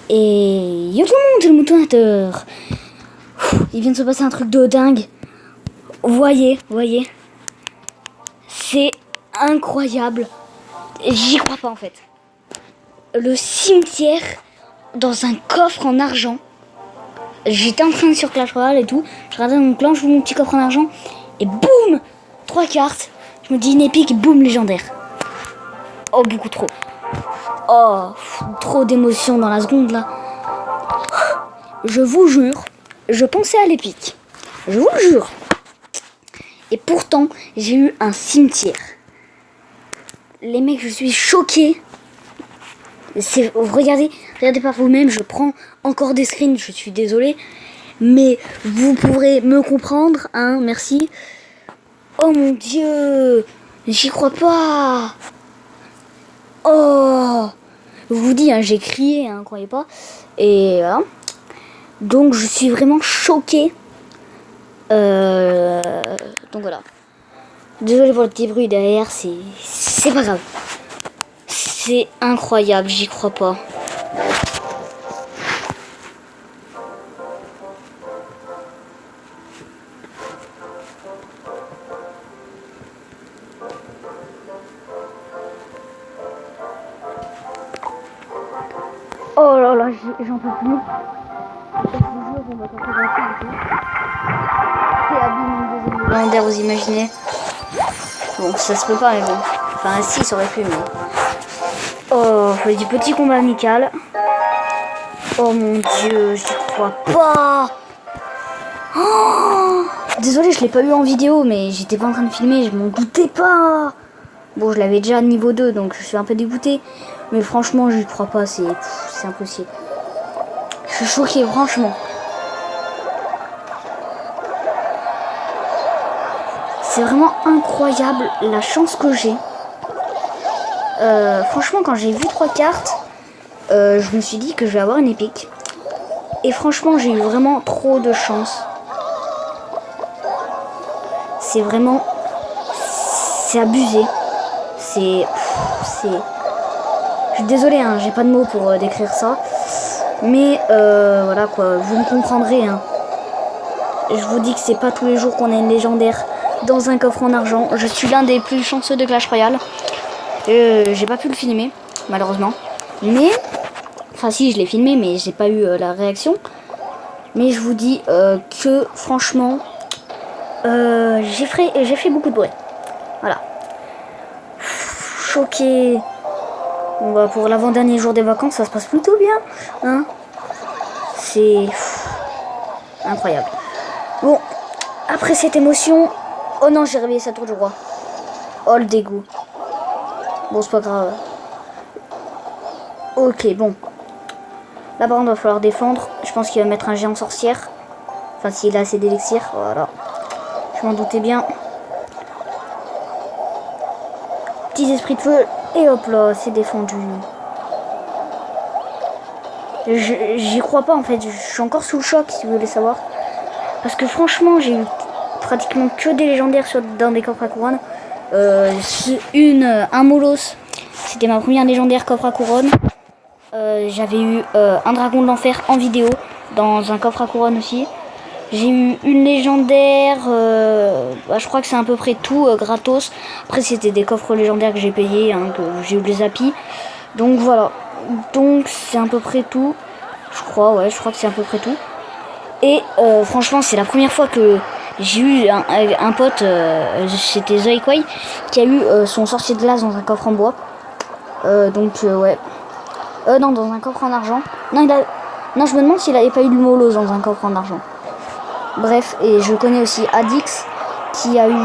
Et yo tout le monde, c'est le moutonateur. Il vient de se passer un truc de dingue. Voyez, c'est incroyable. J'y crois pas en fait. Le cimetière dans un coffre en argent. J'étais en train de sur Clash Royale et tout. Je regardais mon clan, je vois mon petit coffre en argent. Et boum, 3 cartes. Je me dis une épique, boum, légendaire. Oh, beaucoup trop. Oh, trop d'émotions dans la seconde là. Je vous jure, je pensais à l'épique. Je vous le jure. Et pourtant, j'ai eu un cimetière. Les mecs, je suis choquée. Regardez par vous-même, je prends encore des screens, je suis désolée. Mais vous pourrez me comprendre, hein, merci. Oh mon Dieu, j'y crois pas. Oh, je vous dis, hein, j'ai crié, hein, croyez pas. Et voilà. Donc je suis vraiment choquée. Donc voilà. Désolé pour le petit bruit derrière, c'est pas grave. C'est incroyable, j'y crois pas. Oh là là, j'en peux plus. Je vous jure, on va s'entendre un peu. Et abîme une deuxième légendaire, vous imaginez? Bon, ça se peut pas, mais bon. Enfin, si, ça aurait pu, mais... Oh, du petit combat amical. Oh mon Dieu, j'y crois pas. Oh, désolé, je l'ai pas eu en vidéo, mais j'étais pas en train de filmer, je m'en doutais pas. Bon, je l'avais déjà à niveau 2, donc je suis un peu dégoûtée. Mais franchement, j'y crois pas, c'est impossible. Je suis choquée, franchement. C'est vraiment incroyable la chance que j'ai. Franchement, quand j'ai vu 3 cartes, je me suis dit que je vais avoir une épique. Et franchement, j'ai eu vraiment trop de chance. C'est vraiment... C'est abusé. Je suis désolée, hein, j'ai pas de mots pour décrire ça. Mais voilà quoi, vous me comprendrez. Hein. Je vous dis que c'est pas tous les jours qu'on a une légendaire dans un coffre en argent. Je suis l'un des plus chanceux de Clash Royale. J'ai pas pu le filmer, malheureusement. Mais, enfin si, je l'ai filmé, mais j'ai pas eu la réaction. Mais je vous dis que franchement, j'ai fait beaucoup de bruit. Voilà. Choqué. Bon, bah, pour l'avant-dernier jour des vacances, ça se passe plutôt bien. Hein, c'est incroyable. Bon, après cette émotion... Oh non, j'ai réveillé sa tour du roi. Oh le dégoût. Bon, c'est pas grave. Ok, bon. Là, par contre, il va falloir défendre. Je pense qu'il va mettre un géant sorcière. Enfin, s'il a assez d'élixir. Voilà. Je m'en doutais bien. Petits esprits de feu. Et hop là, c'est défendu. J'y crois pas en fait. Je suis encore sous le choc si vous voulez savoir. Parce que franchement, j'ai eu pratiquement que des légendaires dans des coffres à couronne. Un Molos. C'était ma première légendaire coffre à couronne. J'avais eu un dragon de l'enfer en vidéo dans un coffre à couronne aussi. J'ai eu une légendaire, je crois que c'est à peu près tout gratos. Après c'était des coffres légendaires que j'ai payés, hein, que j'ai eu les appis. Donc voilà, donc c'est à peu près tout. Je crois que c'est à peu près tout. Et franchement c'est la première fois que j'ai eu un pote, c'était Zoikwai, qui a eu son sorcier de glace dans un coffre en bois. Ouais. Non, dans un coffre en argent. Non, je me demande s'il avait pas eu de Molos dans un coffre en argent. Bref, et je connais aussi Adix qui a eu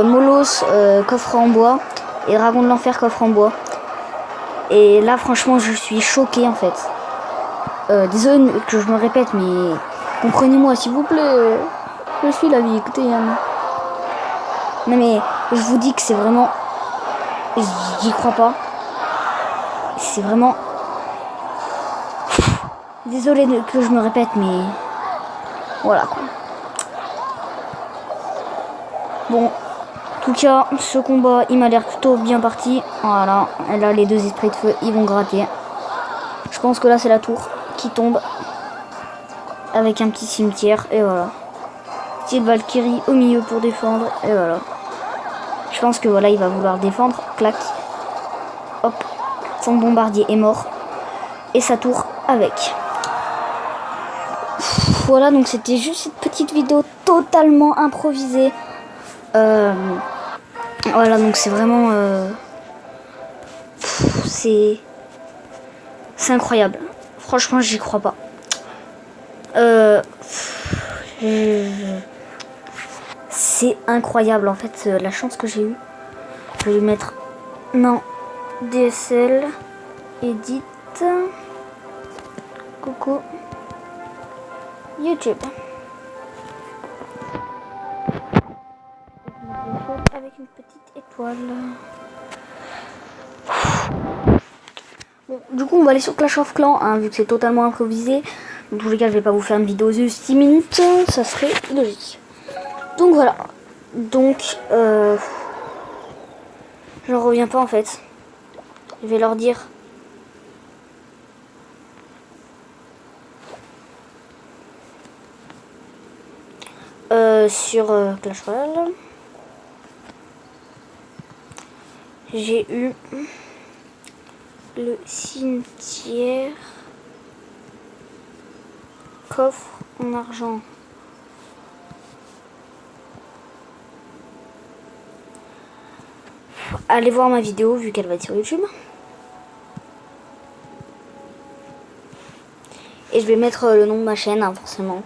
Molos coffre en bois et Dragon de l'enfer coffre en bois. Et là, franchement, je suis choquée en fait. Désolé que je me répète, mais comprenez-moi s'il vous plaît. Je suis la vie, écoutez. Hein. Non mais je vous dis que c'est vraiment... J'y crois pas. C'est vraiment... Désolé que je me répète, mais... Voilà. Bon, en tout cas, ce combat, il m'a l'air plutôt bien parti. Voilà, là, les deux esprits de feu, ils vont gratter. pense que là c'est la tour qui tombe. Avec un petit cimetière. Et voilà. Petite Valkyrie au milieu pour défendre. Et voilà. Je pense que voilà, il va vouloir défendre. Clac. Hop. Son bombardier est mort. Et sa tour avec. Voilà, donc c'était juste cette petite vidéo totalement improvisée. Voilà, donc c'est vraiment... c'est incroyable. Franchement, j'y crois pas. C'est incroyable en fait la chance que j'ai eue. Je vais lui mettre non DSL edit coucou YouTube avec une petite étoile. Bon, du coup on va aller sur Clash of Clans hein, vu que c'est totalement improvisé. Dans tous les cas je vais pas vous faire une vidéo de 6 minutes, ça serait logique. Donc voilà. Donc j'en reviens pas en fait. Je vais leur dire sur Clash Royale. J'ai eu le cimetière, coffre en argent. Allez voir ma vidéo vu qu'elle va être sur YouTube. Et je vais mettre le nom de ma chaîne, hein, forcément.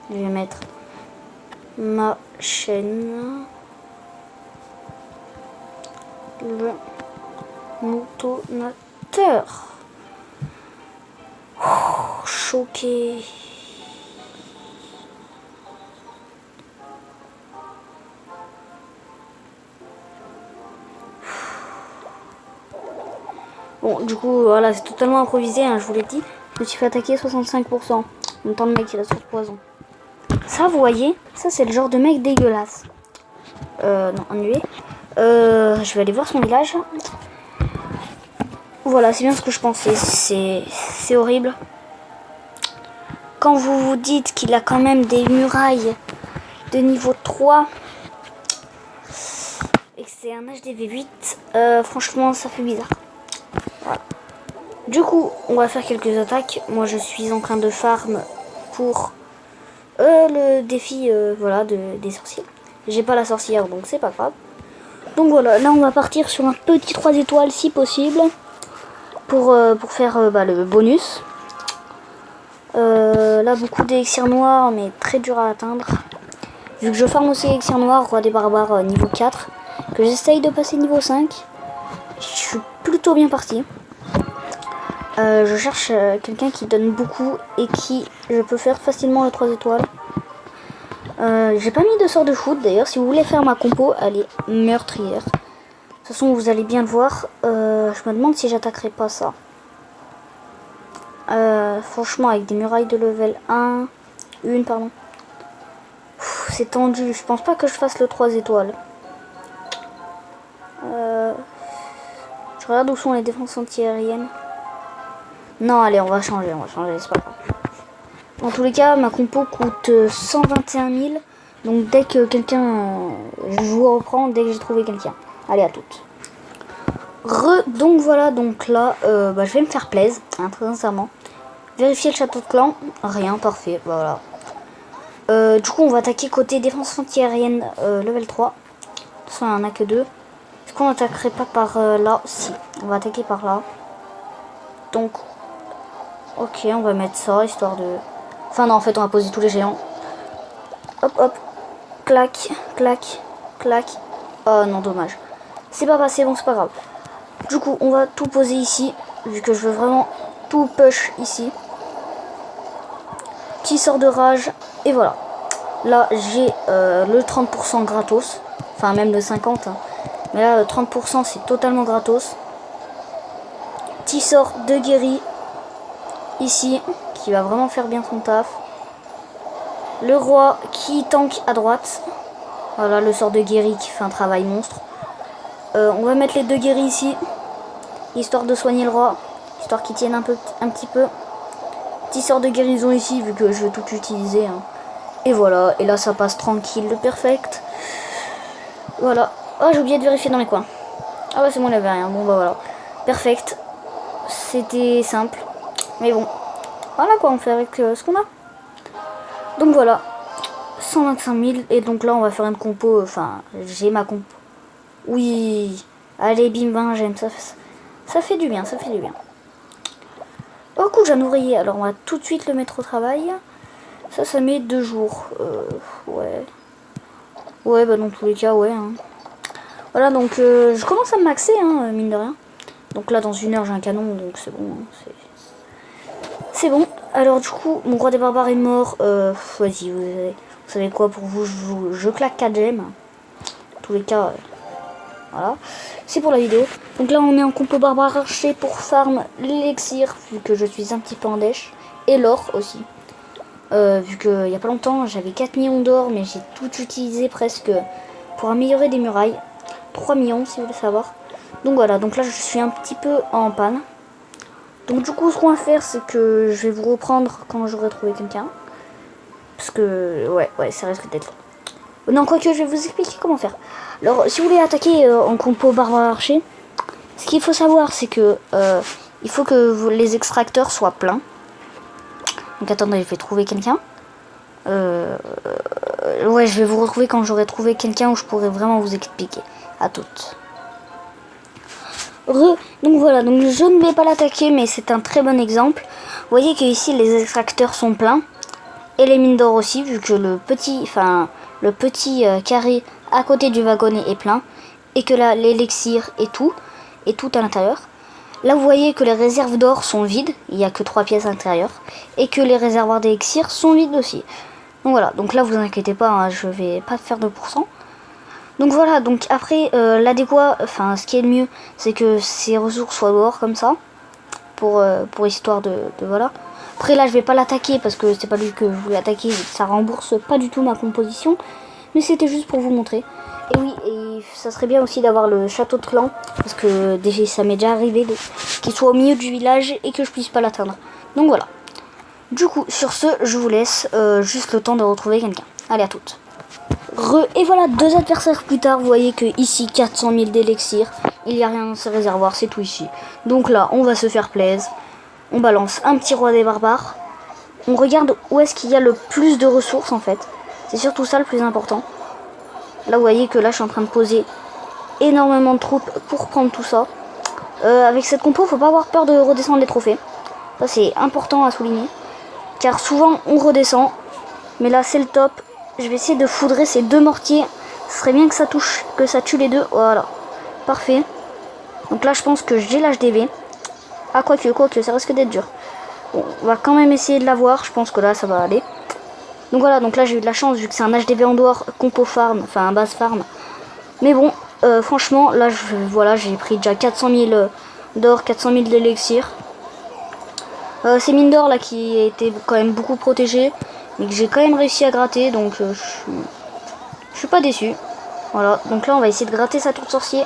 Je vais mettre ma chaîne. Le moutonateur. Oh, choqué. Bon, du coup, voilà, c'est totalement improvisé, hein, je vous l'ai dit. Je me suis fait attaquer 65%. En temps de mec, il a sur poison. Ça, vous voyez, ça, c'est le genre de mec dégueulasse. Non, ennuyé. Je vais aller voir son village. Voilà, c'est bien ce que je pensais. C'est horrible. Quand vous vous dites qu'il a quand même des murailles de niveau 3 et que c'est un HDV8, franchement, ça fait bizarre. Voilà. Du coup, on va faire quelques attaques. Moi, je suis en train de farm pour le défi voilà, des sorciers. J'ai pas la sorcière, donc c'est pas grave. Donc voilà, là, on va partir sur un petit 3 étoiles si possible pour faire le bonus. Là, beaucoup d'élixirs noirs, mais très dur à atteindre. Vu que je farm aussi élixir noir, roi des barbares niveau 4, que j'essaye de passer niveau 5, je suis plutôt bien parti. Je cherche quelqu'un qui donne beaucoup et qui je peux faire facilement le 3 étoiles. J'ai pas mis de sort de foot d'ailleurs. Si vous voulez faire ma compo, elle est meurtrière. De toute façon, vous allez bien le voir. Je me demande si j'attaquerai pas ça. Franchement, avec des murailles de level 1, pardon. C'est tendu. Je pense pas que je fasse le 3 étoiles. Je regarde où sont les défenses antiaériennes. Non, allez, on va changer, c'est pas grave. En tous les cas, ma compo coûte 121 000. Donc dès que quelqu'un... je vous reprends dès que j'ai trouvé quelqu'un. Allez, à toutes. Donc voilà, donc là, je vais me faire plaisir, hein, très sincèrement. Vérifier le château de clan. Rien, parfait, voilà. Du coup, on va attaquer côté défense antiaérienne level 3. De toute façon, il n'y en a que 2. Est-ce qu'on attaquerait pas par là? Si, on va attaquer par là. Donc, ok, on va mettre ça, histoire de... Enfin non, en fait, on va poser tous les géants. Hop, hop. Clac, clac, clac. Oh non, dommage. C'est pas passé, bon, c'est pas grave. Du coup, on va tout poser ici, vu que je veux vraiment tout push ici. Petit sort de rage, et voilà. Là, j'ai le 30% gratos. Enfin, même le 50%. Hein. Mais là, le 30%, c'est totalement gratos. Petit sort de guéri ici, qui va vraiment faire bien son taf. Le roi qui tank à droite. Voilà, le sort de guéri qui fait un travail monstre. On va mettre les 2 guéris ici, histoire de soigner le roi. histoire qu'ils tiennent un petit peu. Petit sort de guérison ici, vu que je vais tout utiliser. Hein. Et voilà, et là ça passe tranquille, le perfect. Voilà. Oh, j'ai oublié de vérifier dans les coins. Ah ouais, c'est bon, il n'y avait rien. Bon, bah voilà. Perfect. C'était simple. Mais bon. Voilà quoi, on fait avec ce qu'on a. Donc voilà. 125 000. Et donc là, on va faire une compo. Enfin, j'ai ma compo. Oui. Allez, bim, bam, j'aime. Ça fait du bien, ça fait du bien. Oh, cool, j'ai un ouvrier. Alors, on va tout de suite le mettre au travail. Ça met 2 jours. Ouais. Ouais, bah dans tous les cas, ouais. Hein. Voilà, donc je commence à me maxer, hein, mine de rien. Donc là, dans 1 heure, j'ai un canon, donc c'est bon. Hein, c'est bon. Alors, du coup, mon roi des barbares est mort. Vas-y, vous savez quoi, pour vous, je claque 4 gemmes. En tous les cas, voilà. C'est pour la vidéo. Donc là, on est en compo barbare archer pour farm l'élixir, vu que je suis un petit peu en dèche. Et l'or aussi. Vu qu'il n'y a pas longtemps, j'avais 4 millions d'or, mais j'ai tout utilisé presque pour améliorer des murailles. 3 millions, si vous voulez savoir. Donc voilà, donc là, je suis un petit peu en panne. Donc du coup, ce qu'on va faire, c'est que je vais vous reprendre quand j'aurai trouvé quelqu'un. Parce que, ouais, ça risque d'être long. Non, quoique, je vais vous expliquer comment faire. Alors, si vous voulez attaquer en compo barbare archer, ce qu'il faut savoir, c'est que il faut que les extracteurs soient pleins. Donc attendez, je vais trouver quelqu'un. Ouais, je vais vous retrouver quand j'aurai trouvé quelqu'un où je pourrai vraiment vous expliquer. À toutes. Donc voilà, donc je ne vais pas l'attaquer, mais c'est un très bon exemple. Vous voyez que ici les extracteurs sont pleins. Et les mines d'or aussi, vu que le petit carré à côté du wagonnet est plein. Et que là, l'élixir est tout à l'intérieur. Là, vous voyez que les réserves d'or sont vides. Il n'y a que 3 pièces à l'intérieur. Et que les réservoirs d'élixir sont vides aussi. Donc voilà, donc là, vous inquiétez pas, hein, je vais pas faire 2%. Donc voilà, donc après, l'adéquat, enfin, ce qui est le mieux, c'est que ces ressources soient dehors comme ça. Pour histoire de voilà. Après là, je vais pas l'attaquer parce que c'est pas lui que je voulais attaquer. Ça rembourse pas du tout ma composition. Mais c'était juste pour vous montrer. Et oui, et ça serait bien aussi d'avoir le château de clan. Parce que déjà, ça m'est déjà arrivé qu'il soit au milieu du village et que je puisse pas l'atteindre. Donc voilà. Du coup, sur ce, je vous laisse juste le temps de retrouver quelqu'un. Allez, à toutes. Et voilà, 2 adversaires plus tard, vous voyez que ici 400 000 d'élixir, il n'y a rien dans ce réservoir, c'est tout ici. Donc là, on va se faire plaisir, on balance un petit roi des barbares, on regarde où est-ce qu'il y a le plus de ressources en fait, c'est surtout ça le plus important. Là vous voyez que là je suis en train de poser énormément de troupes pour prendre tout ça. Avec cette compo, faut pas avoir peur de redescendre les trophées, ça c'est important à souligner, car souvent on redescend, mais là c'est le top. Je vais essayer de foudrer ces 2 mortiers. Ce serait bien que ça touche, que ça tue les 2. Voilà. Parfait. Donc là, je pense que j'ai l'HDV. Ah, quoique, ça risque d'être dur. Bon, on va quand même essayer de l'avoir. Je pense que là, ça va aller. Donc voilà, donc là, j'ai eu de la chance, vu que c'est un HDV en dehors, compo farm, enfin un base farm. Mais bon, franchement, là, voilà, j'ai pris déjà 400 000 d'or, 400 000 d'élixir. Ces mines d'or, là, qui étaient quand même beaucoup protégées. Mais que j'ai quand même réussi à gratter, donc je suis pas déçu. Voilà, donc là on va essayer de gratter sa tour de sorcier.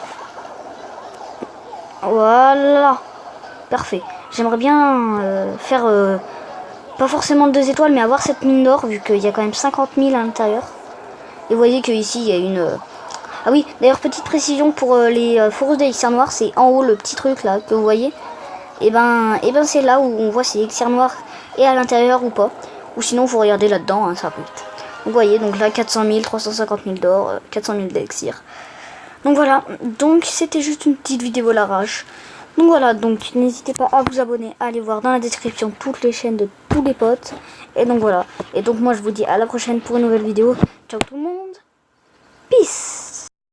Voilà, parfait. J'aimerais bien faire pas forcément 2 étoiles, mais avoir cette mine d'or, vu qu'il y a quand même 50 000 à l'intérieur. Et vous voyez qu'ici il y a une... Ah oui, d'ailleurs petite précision pour les foreuses d'élixir noir, c'est en haut le petit truc là que vous voyez. Et ben c'est là où on voit si l'élixir noir est à l'intérieur ou pas. Ou sinon, vous regardez là-dedans, hein, ça peut vite. Donc, vous voyez, donc là, 400 000, 350 000 d'or, 400 000 d'élixir. Donc, voilà. Donc, c'était juste une petite vidéo à l'arrache. Donc, voilà. Donc, n'hésitez pas à vous abonner, à aller voir dans la description toutes les chaînes de tous les potes. Et donc, voilà. Et donc, moi, je vous dis à la prochaine pour une nouvelle vidéo. Ciao tout le monde. Peace.